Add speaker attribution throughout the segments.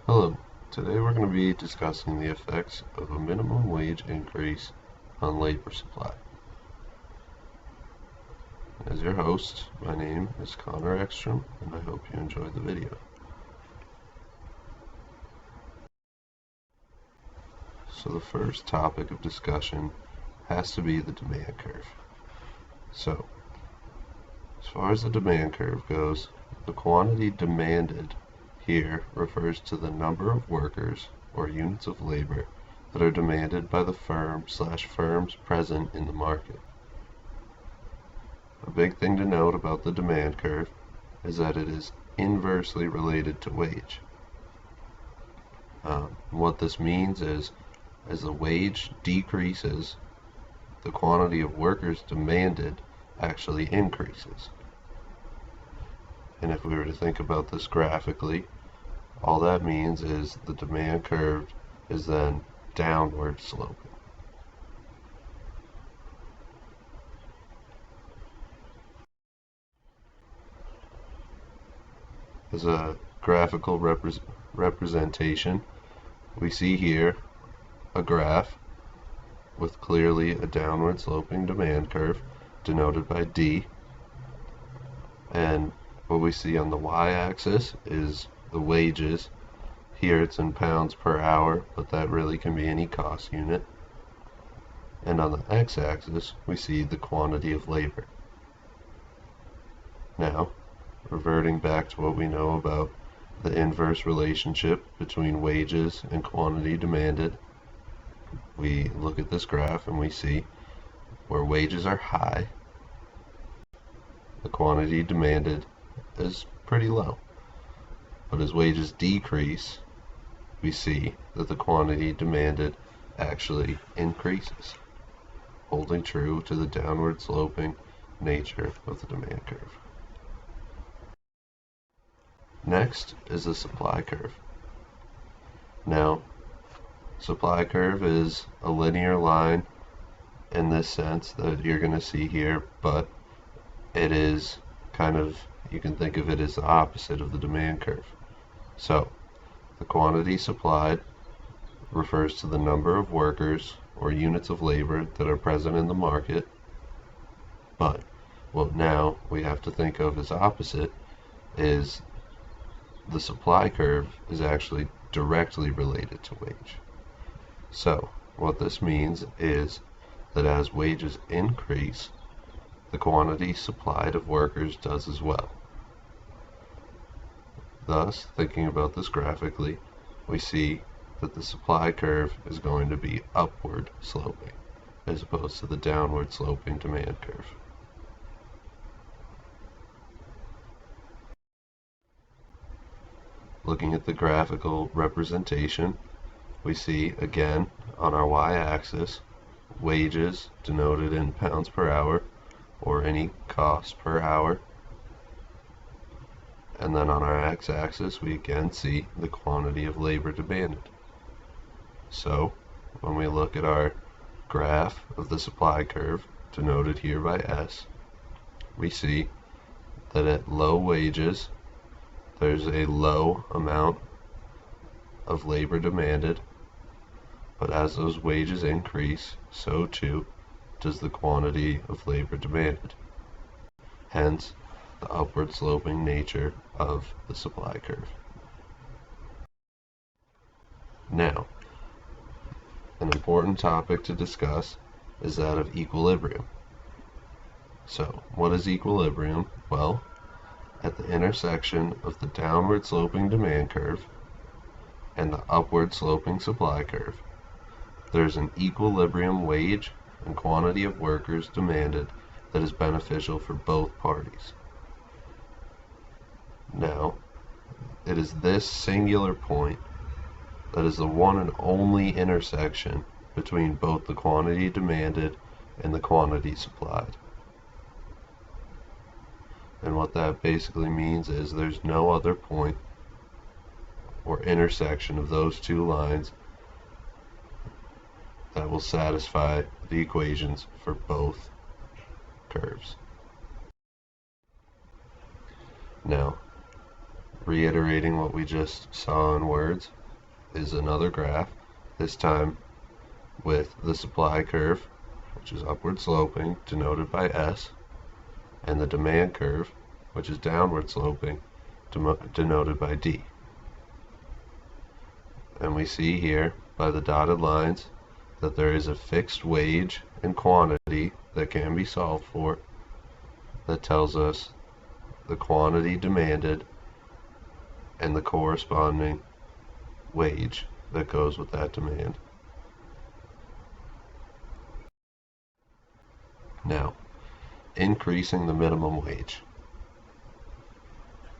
Speaker 1: Hello, today we're going to be discussing the effects of a minimum wage increase on labor supply. As your host, my name is Connor Ekstrom, and I hope you enjoy the video. So the first topic of discussion has to be the demand curve. So, as far as the demand curve goes, the quantity demanded here refers to the number of workers or units of labor that are demanded by the firms present in the market. A big thing to note about the demand curve is that it is inversely related to wage. What this means is, as the wage decreases, the quantity of workers demanded actually increases. And if we were to think about this graphically, all that means is the demand curve is then downward sloping. As a graphical representation, we see here a graph with clearly a downward sloping demand curve denoted by D, and what we see on the y-axis is the wages. Here it's in pounds per hour, but that really can be any cost unit. And on the x-axis we see the quantity of labor. Now, reverting back to what we know about the inverse relationship between wages and quantity demanded, we look at this graph and we see where wages are high, the quantity demanded is pretty low. But as wages decrease, we see that the quantity demanded actually increases, holding true to the downward sloping nature of the demand curve. Next is the supply curve. Now, supply curve is a linear line in this sense that you're going to see here, but it is kind of, you can think of it as the opposite of the demand curve. So, the quantity supplied refers to the number of workers or units of labor that are present in the market, but what now we have to think of as opposite is the supply curve is actually directly related to wage. So, what this means is that as wages increase, the quantity supplied of workers does as well. Thus, thinking about this graphically, we see that the supply curve is going to be upward sloping as opposed to the downward sloping demand curve. Looking at the graphical representation, we see again on our y-axis wages denoted in pounds per hour or any cost per hour, and then on our x-axis we again see the quantity of labor demanded. So when we look at our graph of the supply curve denoted here by S, we see that at low wages there's a low amount of labor demanded, but as those wages increase, so too does the quantity of labor demanded. Hence, the upward sloping nature of the supply curve. Now, an important topic to discuss is that of equilibrium. So, what is equilibrium? Well, at the intersection of the downward sloping demand curve and the upward sloping supply curve, there's an equilibrium wage and quantity of workers demanded that is beneficial for both parties. Now, it is this singular point that is the one and only intersection between both the quantity demanded and the quantity supplied. And what that basically means is there's no other point or intersection of those two lines that will satisfy the equations for both curves. Now, reiterating what we just saw in words, is another graph, this time with the supply curve, which is upward sloping, denoted by S, and the demand curve, which is downward sloping, denoted by D. And we see here by the dotted lines that there is a fixed wage and quantity that can be solved for that tells us the quantity demanded and the corresponding wage that goes with that demand. Now, increasing the minimum wage.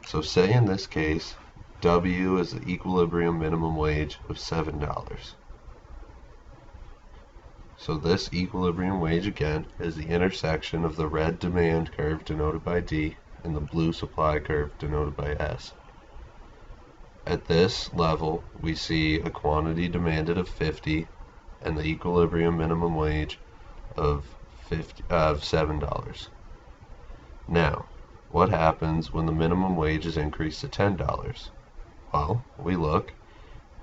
Speaker 1: So say in this case, W is the equilibrium minimum wage of $7. So this equilibrium wage again is the intersection of the red demand curve denoted by D and the blue supply curve denoted by S. At this level, we see a quantity demanded of 50 and the equilibrium minimum wage of $7. Now, what happens when the minimum wage is increased to $10? Well, we look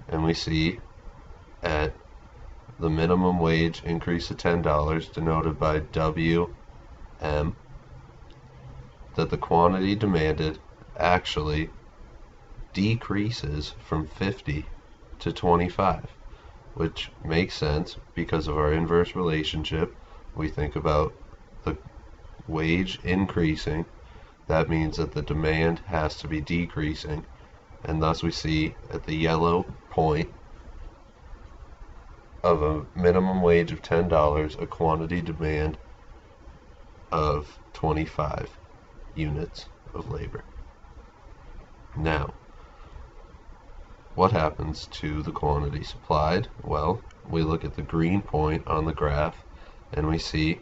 Speaker 1: and we see at the minimum wage increase to $10 denoted by WM that the quantity demanded actually decreases from 50 to 25, which makes sense because of our inverse relationship. We think about the wage increasing, that means that the demand has to be decreasing, and thus we see at the yellow point of a minimum wage of $10 a quantity demand of 25 units of labor. Now, what happens to the quantity supplied? Well, we look at the green point on the graph and we see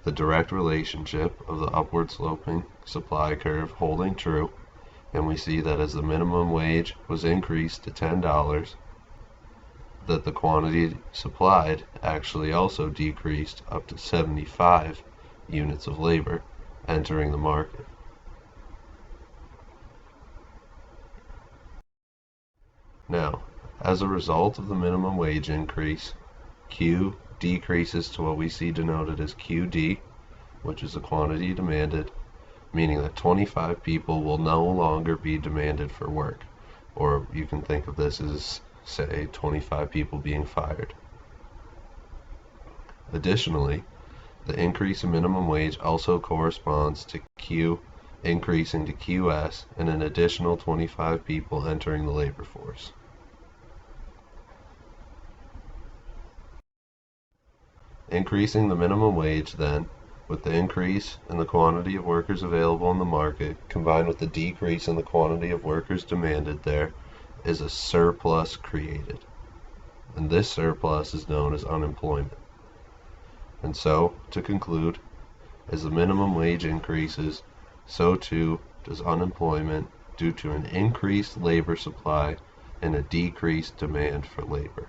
Speaker 1: the direct relationship of the upward sloping supply curve holding true, and we see that as the minimum wage was increased to $10, that the quantity supplied actually also decreased up to 75 units of labor entering the market. Now, as a result of the minimum wage increase, Q decreases to what we see denoted as QD, which is the quantity demanded, meaning that 25 people will no longer be demanded for work. Or you can think of this as, say, 25 people being fired. Additionally, the increase in minimum wage also corresponds to Q increasing to QS and an additional 25 people entering the labor force. Increasing the minimum wage, then, with the increase in the quantity of workers available in the market, combined with the decrease in the quantity of workers demanded, there is a surplus created. And this surplus is known as unemployment. And so, to conclude, as the minimum wage increases, so too does unemployment due to an increased labor supply and a decreased demand for labor.